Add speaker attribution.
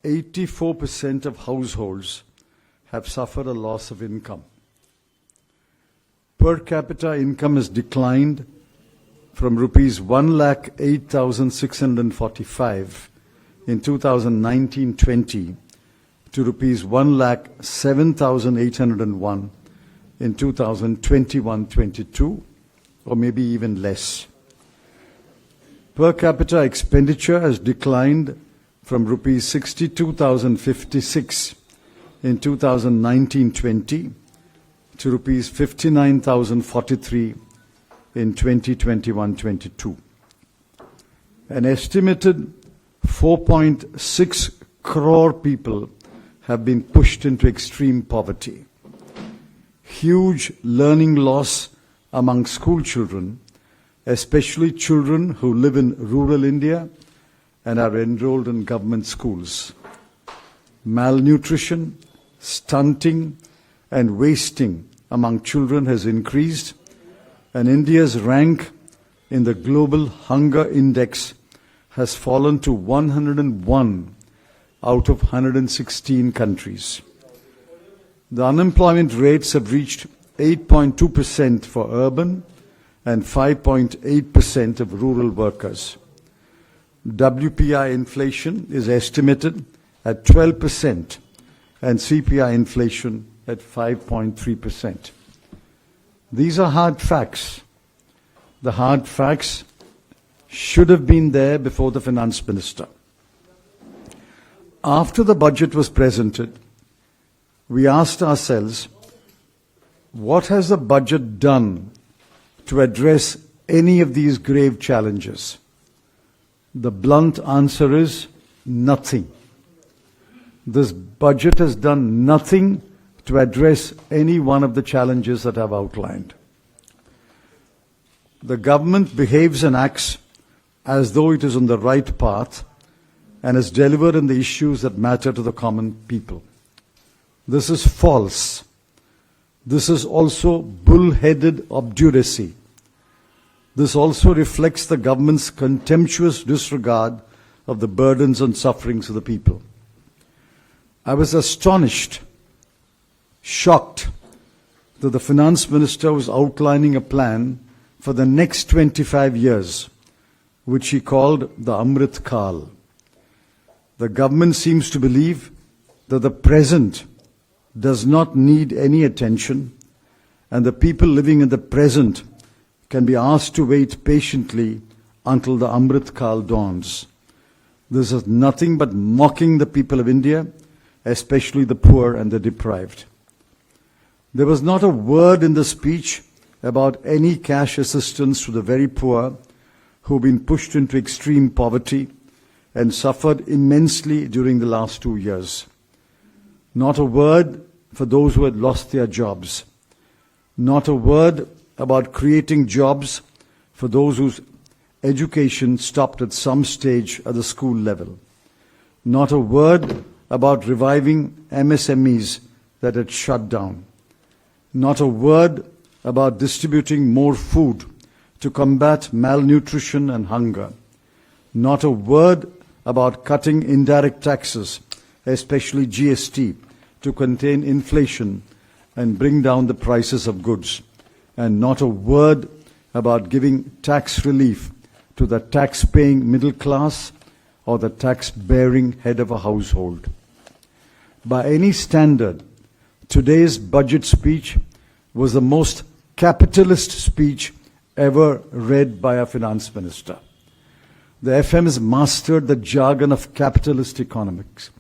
Speaker 1: 84% of households have suffered a loss of income. Per capita income has declined from rupees 1,08,645 in 2019-20 to rupees 1,07,801 in 2021-22, or maybe even less. Per capita expenditure has declined from rupees 62,056 in 2019-20 to rupees 59,043 in 2021-22. An estimated 4.6 crore people have been pushed into extreme poverty. Huge learning loss among school children, especially children who live in rural India and are enrolled in government schools. Malnutrition, stunting, and wasting among children has increased, and India's rank in the Global Hunger Index has fallen to 101 out of 116 countries. The unemployment rates have reached 8.2% for urban and 5.8% of rural workers. WPI inflation is estimated at 12% and CPI inflation at 5.3%. These are hard facts. The hard facts should have been there before the finance minister. After the budget was presented, we asked ourselves, what has the budget done to address any of these grave challenges? The blunt answer is nothing. This budget has done nothing to address any one of the challenges that I've outlined. The government behaves and acts as though it is on the right path and has delivered on the issues that matter to the common people. This is false. This is also bull-headed obduracy. This also reflects the government's contemptuous disregard of the burdens and sufferings of the people. I was astonished, shocked, that the finance minister was outlining a plan for the next 25 years, which he called the Amrit Kal. The government seems to believe that the present does not need any attention, and the people living in the present can be asked to wait patiently until the Amrit Kal dawns. This is nothing but mocking the people of India, especially the poor and the deprived. There was not a word in the speech about any cash assistance to the very poor who have been pushed into extreme poverty and suffered immensely during the last 2 years. Not a word for those who had lost their jobs. Not a word about creating jobs for those whose education stopped at some stage at the school level. Not a word about reviving MSMEs that had shut down. Not a word about distributing more food to combat malnutrition and hunger. Not a word about cutting indirect taxes, especially GST, to contain inflation and bring down the prices of goods. And not a word about giving tax relief to the tax-paying middle class or the tax-bearing head of a household. By any standard, today's budget speech was the most capitalist speech ever read by a finance minister. The FM has mastered the jargon of capitalist economics.